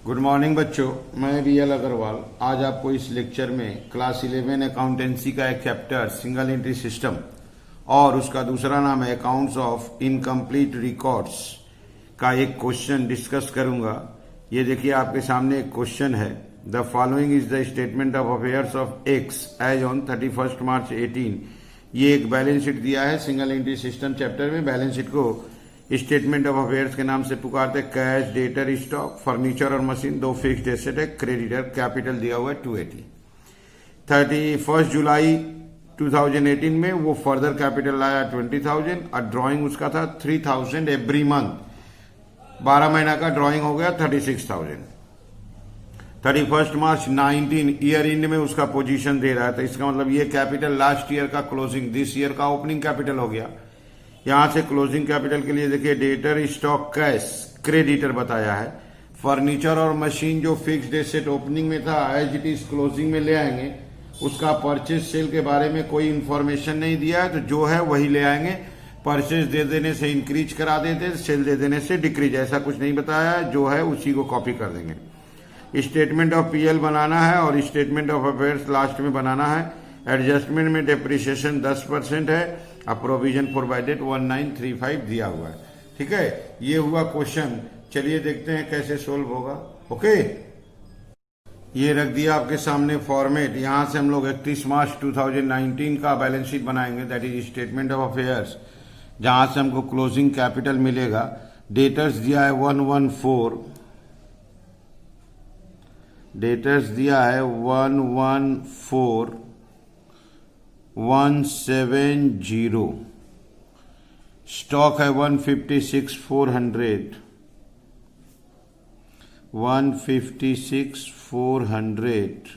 Good morning बच्चों, मैं real Agarwal आज आपको इस लेक्चर में क्लास 11 अकाउंटेंसी का एक चैप्टर सिंगल एंट्री सिस्टम और उसका दूसरा नाम है अकाउंट्स ऑफ इनकम्प्लीट रिकॉर्ड्स का एक क्वेश्चन डिस्कस करूंगा। ये देखिए आपके सामने एक क्वेश्चन है। The following is the statement of affairs of X as on 31 March 18। ये एक बैलेंस शीट दिया है सिंगल एंट्री सिस्टम चैप्टर में। बैलेंस शीट को स्टेटमेंट ऑफ अफेयर्स के नाम से पुकारते। कैश, डेटर, स्टॉक, फर्नीचर और मशीन, दो फिक्स्ड एसेट है। क्रेडिटर कैपिटल दिया हुआ है 280। 31 जुलाई 2018 में वो फर्दर कैपिटल लाया 20,000 और ड्राइंग उसका था 3,000 एवरी मंथ। 12 महीना का ड्राइंग हो गया 36,000। 31 मार्च 19 ईयर एंड में उसका पोजीशन दे रहा है, तो इसका मतलब ये कैपिटल लास्ट ईयर का क्लोजिंग दिस ईयर का ओपनिंग कैपिटल हो गया। यहां से क्लोजिंग कैपिटल के लिए देखिए डेटर, स्टॉक, कैश, क्रेडिटर बताया है। फर्नीचर और मशीन जो फिक्स्ड एसेट ओपनिंग में था एज इट इज क्लोजिंग में ले आएंगे। उसका परचेज सेल के बारे में कोई इंफॉर्मेशन नहीं दिया है, तो जो है वही ले आएंगे। परचेज दे देने से इंक्रीज करा देते, सेल दे देने से डिक्रीज, ऐसा कुछ नहीं बताया है। जो है उसी को कॉपी कर देंगे। स्टेटमेंट ऑफ पीएल बनाना है और स्टेटमेंट ऑफ अफेयर्स लास्ट में बनाना है। एडजस्टमेंट में डेप्रिसिएशन 10% है। अब प्रोविजन प्रोवाइडेड 1935 दिया हुआ है। ठीक है, ये हुआ क्वेश्चन। चलिए देखते हैं कैसे सोल्व होगा। ओके, ये रख दिया आपके सामने फॉर्मेट। यहां से हम लोग 31 मार्च 2019 का बैलेंस शीट बनाएंगे, that is statement of affairs, जहां से हमको क्लोजिंग कैपिटल मिलेगा। डेटर्स दिया है 114, डेटर्स दिया है 114,170। स्टॉक है 156,400, 156,400।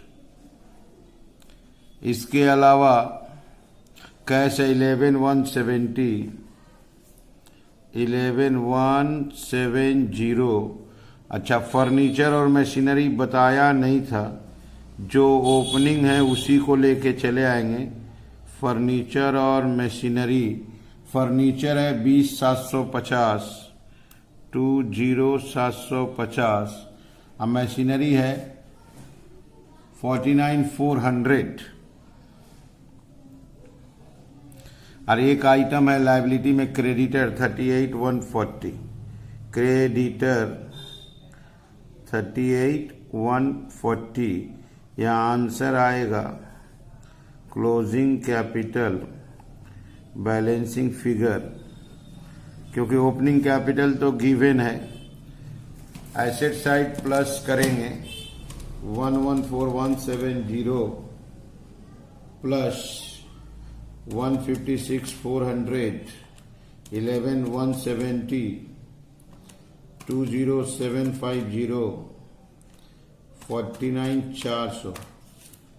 इसके अलावा कैश है 11,170, 11,170। अच्छा, फर्नीचर और मशीनरी बताया नहीं था, जो ओपनिंग है उसी को लेके चले आएंगे। फर्नीचर और मशीनरी, फर्नीचर है 20,750, 20,750। अब मशीनरी है 49,400। और एक आइटम है लायबिलिटी में क्रेडिटर 38,140, क्रेडिटर 38,140। यहाँ आंसर आएगा क्लोजिंग कैपिटल बैलेंसिंग फिगर, क्योंकि ओपनिंग कैपिटल तो गिवन है। एसेट साइड प्लस करेंगे 114,170 प्लस 156,400, 11,170, 20,750, 49,400,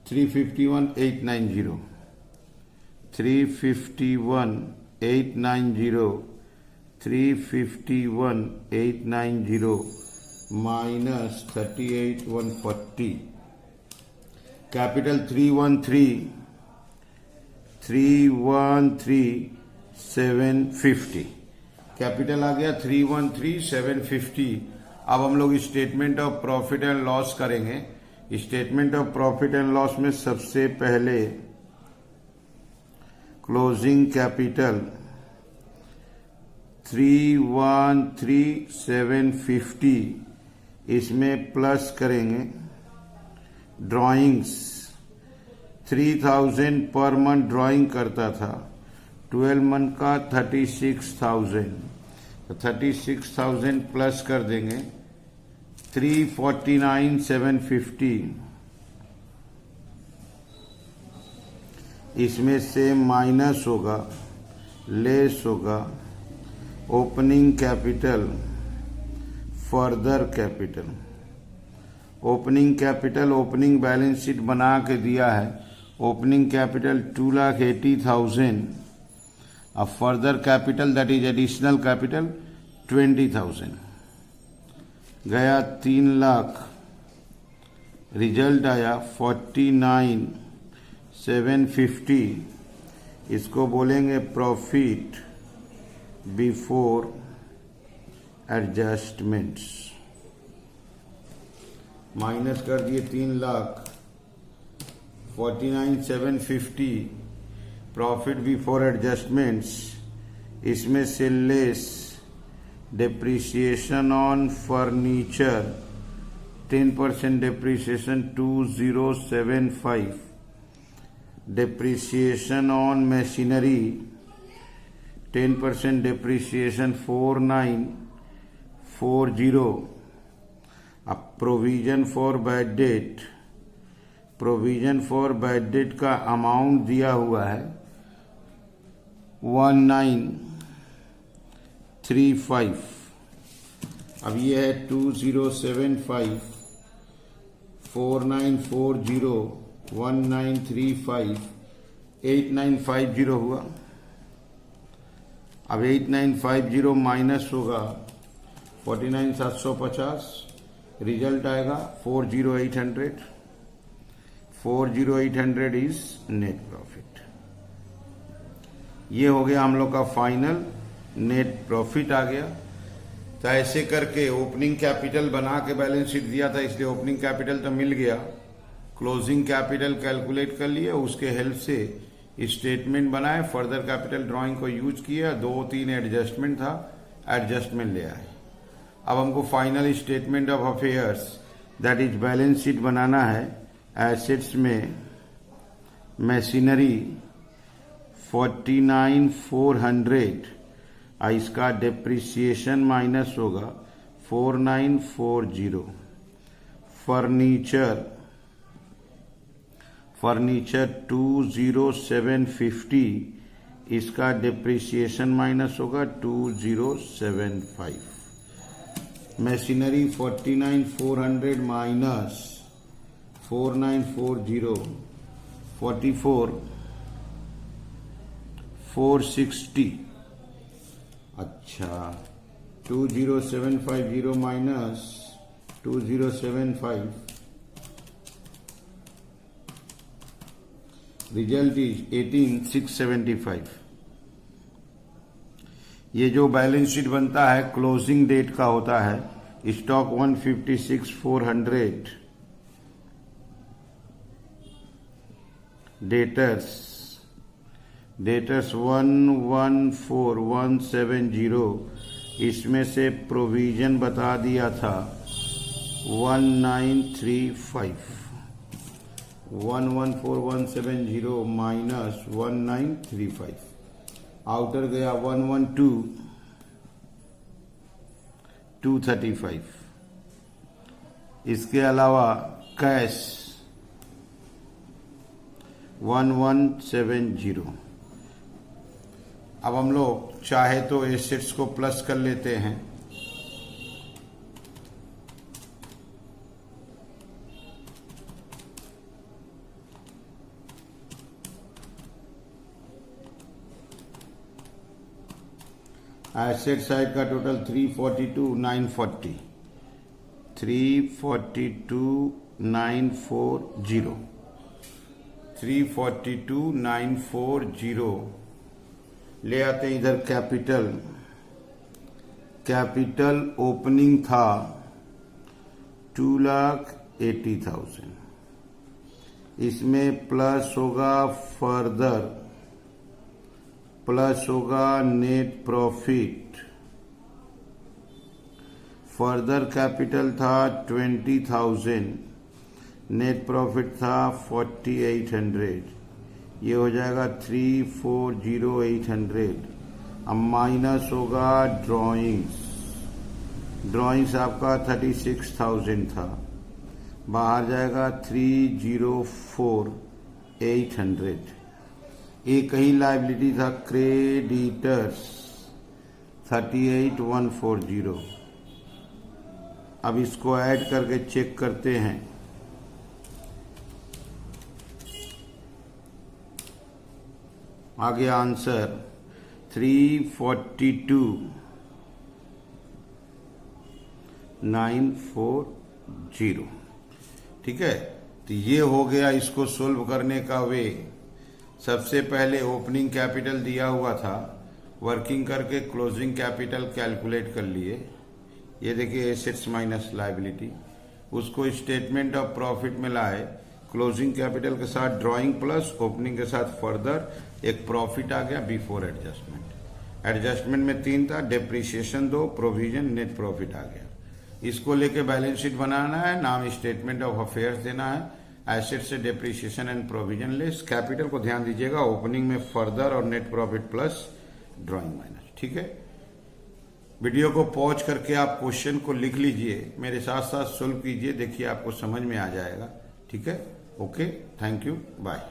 351,890, 351,890, 351,890 माइनस 38,140। कैपिटल 313,750। कैपिटल आ गया 313,750। अब हम लोग statement of profit and loss करेंगे। Statement of profit and loss में सबसे पहले क्लोजिंग कैपिटल 313,750, इसमें प्लस करेंगे ड्राइंग्स 3,000 पर मंथ ड्राइंग करता था, 12 मंथ का 36,000, तो 36,000 प्लस कर देंगे 349,750। इसमें से माइनस होगा, लेस होगा opening capital, further capital. Opening capital opening balance sheet बना के दिया है। Opening capital 2,80,000। अब further capital that is additional capital 20,000 गया 3 लाख। रिजल्ट आया 49,750। इसको बोलेंगे प्रॉफिट बिफोर एडजस्टमेंट्स। माइनस कर दिए 3,49,750 प्रॉफिट बिफोर एडजस्टमेंट्स, इसमें से less depreciation on furniture 10% depreciation 2075, depreciation on machinery 10% depreciation 4940। अब प्रोविजन फॉर बैड डेट का अमाउंट दिया हुआ है 1935। अब ये है 2075 4940 1935 8950 हुआ। अब 8950 माइनस होगा 49,750, रिजल्ट आएगा 40800। 40800 इज नेट प्रॉफिट। ये हो गया हम लोग का फाइनल नेट प्रॉफिट आ गया। तो ऐसे करके ओपनिंग कैपिटल बना के बैलेंस शीट दिया था, इसलिए ओपनिंग कैपिटल तो मिल गया, क्लोजिंग कैपिटल कैलकुलेट कर लिए, उसके हेल्प से स्टेटमेंट बनाए, फर्दर कैपिटल ड्राइंग को यूज किया, 2-3 एडजस्टमेंट था, एडजस्टमेंट ले आए। अब हमको final statement of affairs that is balance sheet बनाना है। एसेट्स में मशीनरी 49,400, इसका डेप्रिसिएशन माइनस होगा 4940। फर्नीचर 20750, इसका डेप्रिसिएशन माइनस होगा 2075। Machinery 49,400 minus 4940 44,460। अच्छा, 20750 माइनस 2075, रिजल्ट इज 18,675। ये जो बैलेंस शीट बनता है क्लोजिंग डेट का होता है। स्टॉक 156,400, डेटर्स 114,170, इसमें से प्रोविजन बता दिया था 1935। 114,170 माइनस 1935, आउटर गया 112,235। इसके अलावा कैश 1170। अब हम लोग चाहे तो एसेट्स को प्लस कर लेते हैं। एसेट साइड का टोटल 342,940, 342,940, 342,940 ले आते हैं इधर। कैपिटल ओपनिंग था 2,80,000, इसमें प्लस होगा फर्दर, प्लस होगा नेट प्रॉफिट। फर्दर कैपिटल था 20,000, नेट प्रॉफिट था 4,800, ये हो जाएगा 3,40,800। अब माइनस होगा ड्राइंग्स आपका 36,000 था, बाहर जाएगा 3,04,800। एक ही लायबिलिटी था क्रेडिटर्स 38,140। अब इसको ऐड करके चेक करते हैं। आगे आंसर 342,940। ठीक है, तो ये हो गया इसको सोल्व करने का वे। सबसे पहले ओपनिंग कैपिटल दिया हुआ था, वर्किंग करके क्लोजिंग कैपिटल कैलकुलेट कर लिए। ये देखिए एसेट्स माइनस लायबिलिटी, उसको स्टेटमेंट ऑफ प्रॉफिट में लाए, क्लोजिंग कैपिटल के साथ ड्राइंग प्लस ओपनिंग के साथ फर्दर एक प्रॉफिट आ गया बिफोर एडजस्टमेंट। एडजस्टमेंट में 3 था, डेप्रिसिएशन 2, प्रोविजन, नेट प्रॉफिट आ गया। इसको लेके बैलेंस शीट बनाना है, नाम स्टेटमेंट ऑफ अफेयर्स देना है, एसेट से depreciation and provision less, capital को ध्यान दीजिएगा ओपनिंग में फर्दर और net profit plus drawing minus. ठीक है, वीडियो को पॉज करके आप क्वेश्चन को लिख लीजिए, मेरे साथ साथ सोल्व कीजिए, देखिए आपको समझ में आ जाएगा। ठीक है, ओके, थैंक यू, बाय।